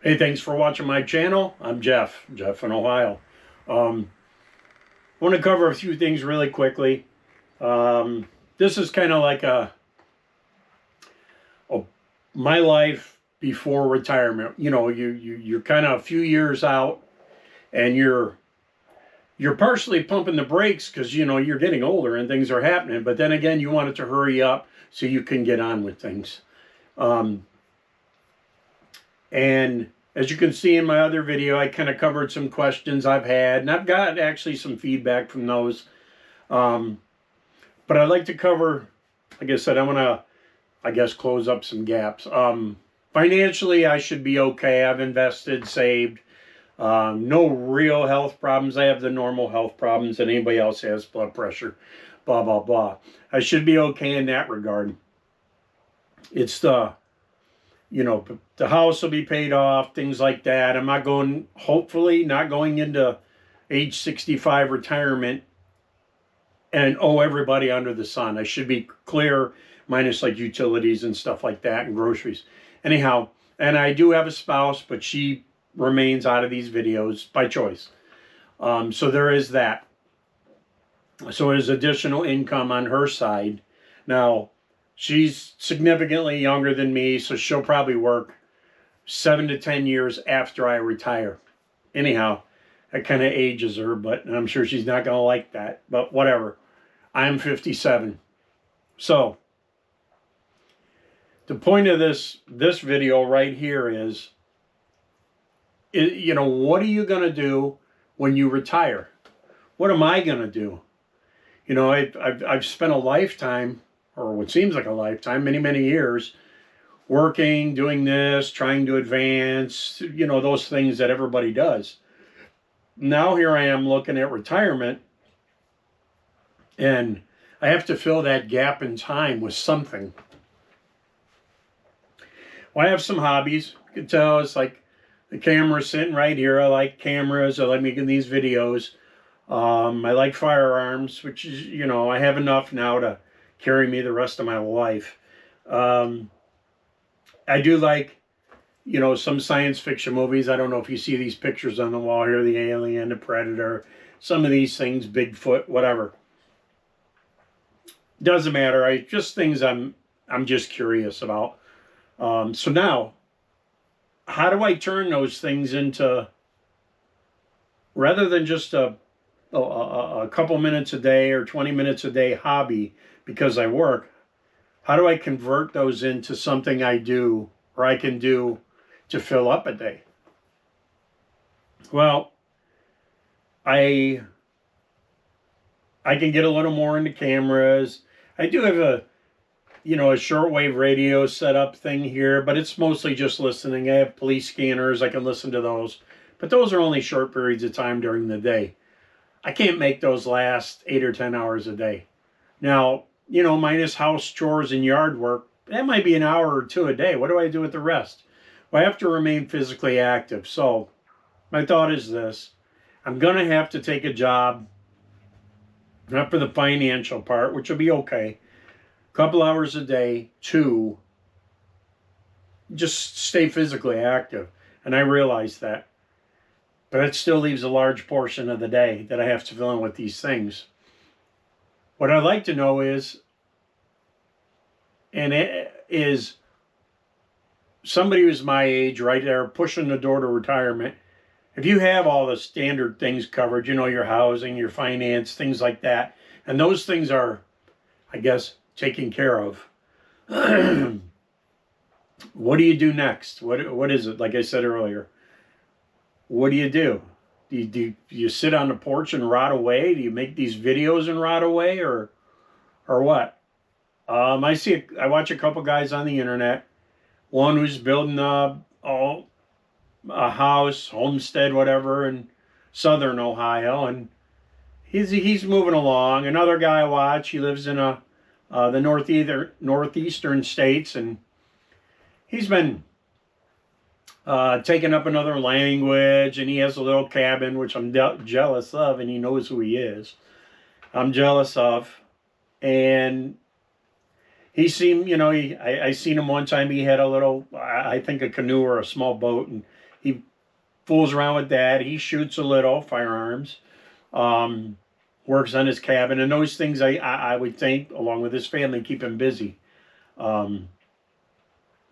Hey, thanks for watching my channel. I'm Jeff in Ohio. I want to cover a few things really quickly. This is kind of like a my life before retirement. You know, you're kind of a few years out, and you're partially pumping the brakes because you know you're getting older and things are happening. But then again, you want it to hurry up so you can get on with things. And as you can see in my other video, I kind of covered some questions I've had, and I've got actually some feedback from those. But I'd like to cover, like I said, I want to, I guess, close up some gaps. Financially, I should be okay. I've invested, saved. No real health problems. I have the normal health problems that anybody else has, blood pressure, blah, blah, blah. I should be okay in that regard. It's the house will be paid off, things like that. I'm not going, hopefully, not going into age 65 retirement and owe everybody under the sun. I should be clear, minus like utilities and stuff like that and groceries. Anyhow, and I do have a spouse, but she remains out of these videos by choice. So there is that. So there's additional income on her side. Now, she's significantly younger than me, so she'll probably work 7 to 10 years after I retire. Anyhow, that kind of ages her, but I'm sure she's not going to like that. But whatever. I'm 57. So, the point of this video right here is, you know, what are you going to do when you retire? What am I going to do? You know, I've spent a lifetime, or what seems like a lifetime, many years, working, doing this, trying to advance, you know, those things that everybody does. Now here I am looking at retirement, and I have to fill that gap in time with something. Well, I have some hobbies. You can tell it's like the camera's sitting right here. I like cameras. I like making these videos. I like firearms, which is, you know, I have enough now to carry me the rest of my life. I do like, you know, some science fiction movies. I don't know if you see these pictures on the wall here, the Alien, the Predator, some of these things, Bigfoot, whatever. Doesn't matter. Just things I'm just curious about. So now, how do I turn those things into, rather than just a couple minutes a day or 20 minutes a day hobby because I work, how do I convert those into something I do or I can do to fill up a day? Well, I can get a little more into cameras. I do have a shortwave radio setup thing here, but it's mostly just listening. I have police scanners. I can listen to those, but those are only short periods of time during the day. I can't make those last 8 or 10 hours a day. Now, you know, minus house chores and yard work, that might be an hour or two a day. What do I do with the rest? Well, I have to remain physically active. So my thought is this. I'm going to have to take a job, not for the financial part, which will be okay, a couple hours a day to just stay physically active. And I realize that. But it still leaves a large portion of the day that I have to fill in with these things. What I'd like to know is, somebody who's my age, right there, pushing the door to retirement, if you have all the standard things covered, you know, your housing, your finance, things like that, and those things are, I guess, taken care of, what do you do next? What is it? Like I said earlier, what do? Do you sit on the porch and rot away? Do you make these videos and rot away, or what? I watch a couple guys on the internet. One who's building a house, homestead, whatever, in southern Ohio, and he's moving along. Another guy I watch, he lives in the northeastern states, and he's been taking up another language, and he has a little cabin, which I'm jealous of, and he knows who he is. I'm jealous of. And he seemed, you know, I seen him one time, he had a little, I think a canoe or a small boat, and he fools around with that. He shoots a little firearms, works on his cabin, and those things I would think, along with his family, keep him busy.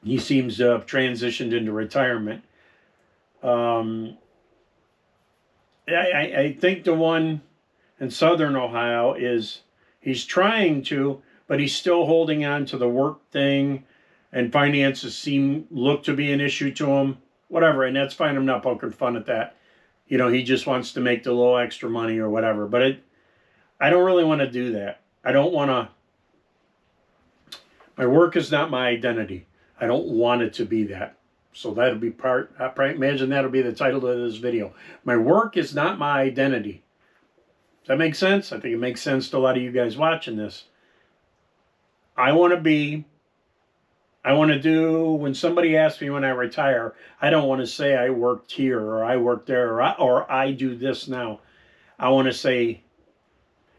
He seems to have transitioned into retirement. I think the one in Southern Ohio he's trying to, but he's still holding on to the work thing, and finances look to be an issue to him. Whatever, and that's fine. I'm not poking fun at that. He just wants to make the little extra money or whatever. But I don't really want to do that. I don't want to. My work is not my identity. I don't want it to be that. So that'll be I probably imagine that'll be the title of this video. My work is not my identity. Does that make sense? I think it makes sense to a lot of you guys watching this. I want to do, when somebody asks me when I retire, I don't want to say I worked here or I worked there or I do this now. I want to say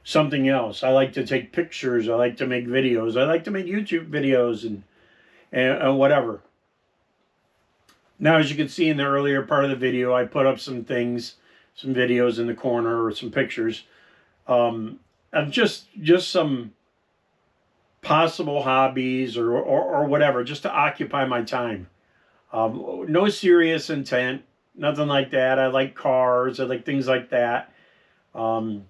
something else. I like to take pictures. I like to make videos. I like to make YouTube videos and whatever. Now, as you can see in the earlier part of the video, I put up some things, some videos in the corner or some pictures of just some possible hobbies or whatever, just to occupy my time. No serious intent, nothing like that. I like cars. I like things like that. I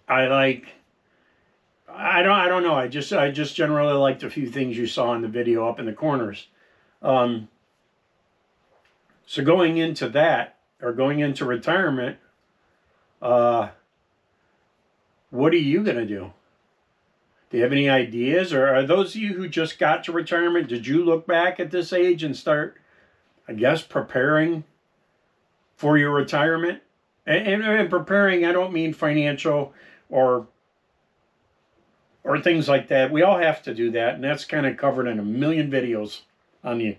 don't know. I just generally liked a few things you saw in the video up in the corners. So going into that, or going into retirement, what are you going to do? Do you have any ideas? Or are those of you who just got to retirement, did you look back at this age and start, I guess, preparing for your retirement? And preparing, I don't mean financial or things like that. We all have to do that, and that's kind of covered in a million videos on the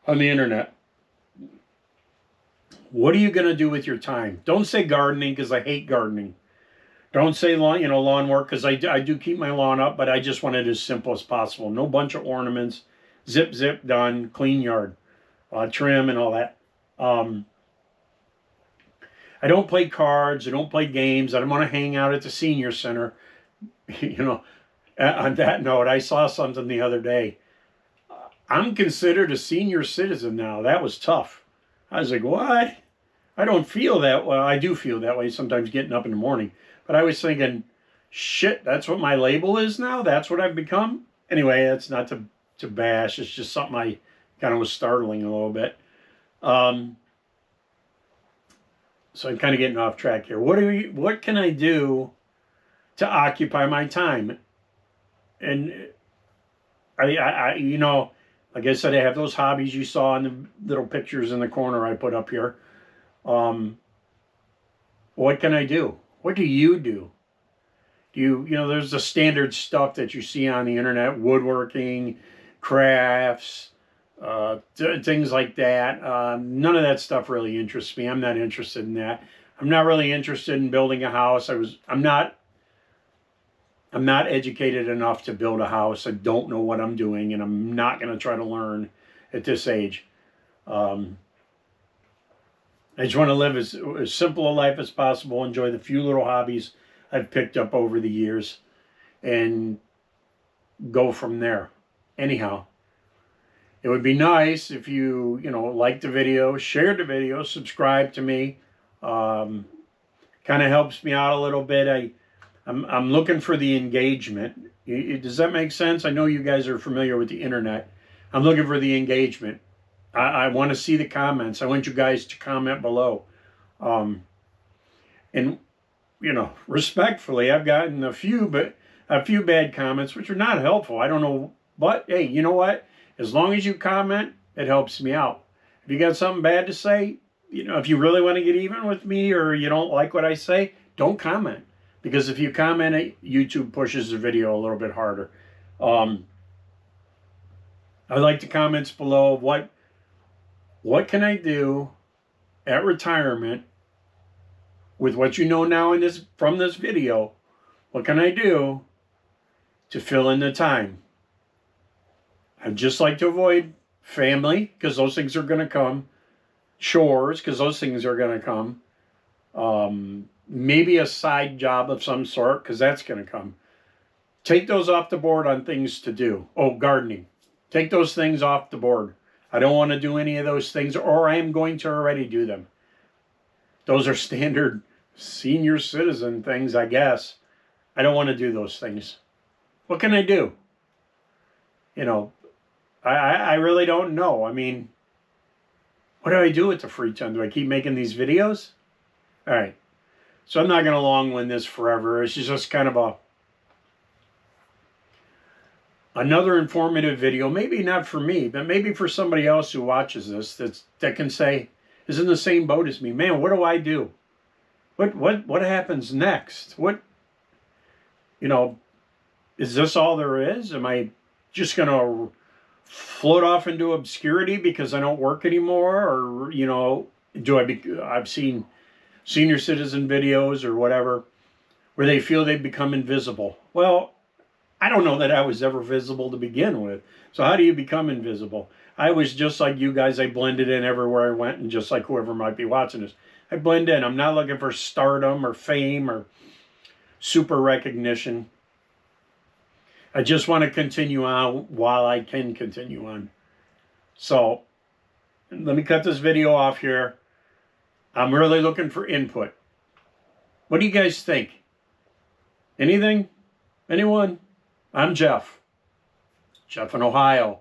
internet. What are you going to do with your time? Don't say gardening, because I hate gardening. Don't say lawn work, because I do keep my lawn up, but I just want it as simple as possible. No bunch of ornaments. Zip, zip, done. Clean yard. Trim and all that. I don't play cards. I don't play games. I don't want to hang out at the senior center. On that note, I saw something the other day. I'm considered a senior citizen now. That was tough. I was like, what? I don't feel that well. I do feel that way sometimes getting up in the morning. But I was thinking, shit, that's what my label is now? That's what I've become? Anyway, that's not to bash. It's just something I kind of was startling a little bit. So I'm kind of getting off track here. What can I do to occupy my time? And I like I said, I have those hobbies you saw in the little pictures in the corner I put up here. What can I do? What do you do? There's the standard stuff that you see on the internet, woodworking, crafts, things like that. None of that stuff really interests me. I'm not interested in that. I'm not really interested in building a house. I'm not educated enough to build a house. I don't know what I'm doing, and I'm not going to try to learn at this age. I just want to live as simple a life as possible, enjoy the few little hobbies I've picked up over the years, and go from there. Anyhow, it would be nice if you, liked the video, shared the video, subscribe to me. Kind of helps me out a little bit. I'm looking for the engagement. Does that make sense? I know you guys are familiar with the internet. I'm looking for the engagement. I want to see the comments. I want you guys to comment below. And, respectfully, I've gotten a few bad comments, which are not helpful. I don't know. But, hey, you know what? As long as you comment, it helps me out. If you got something bad to say, if you really want to get even with me or you don't like what I say, don't comment. Because if you comment, YouTube pushes the video a little bit harder. I like the comments below. What can I do at retirement with what you know now from this video? What can I do to fill in the time? I'd just like to avoid family, because those things are going to come, chores, because those things are going to come, maybe a side job of some sort, because that's going to come. Take those off the board on things to do. Oh, gardening. Take those things off the board. I don't want to do any of those things, or I am going to already do them. Those are standard senior citizen things, I guess. I don't want to do those things. What can I do? You know, I really don't know. I mean, what do I do with the free time? Do I keep making these videos? All right. So I'm not going to long-wind this forever. It's just kind of another informative video. Maybe not for me, but maybe for somebody else who watches this that can say, is in the same boat as me. Man, what do I do? What happens next? What, you know, is this all there is? Am I just going to float off into obscurity because I don't work anymore? Or, you know, I've seen senior citizen videos or whatever where they feel they've become invisible. Well, I don't know that I was ever visible to begin with. So how do you become invisible? I was just like you guys. I blended in everywhere I went, and just like whoever might be watching this, I blend in. I'm not looking for stardom or fame or super recognition. I just want to continue on while I can continue on. So let me cut this video off here. I'm really looking for input. What do you guys think? Anything? Anyone? I'm Jeff. Jeff in Ohio.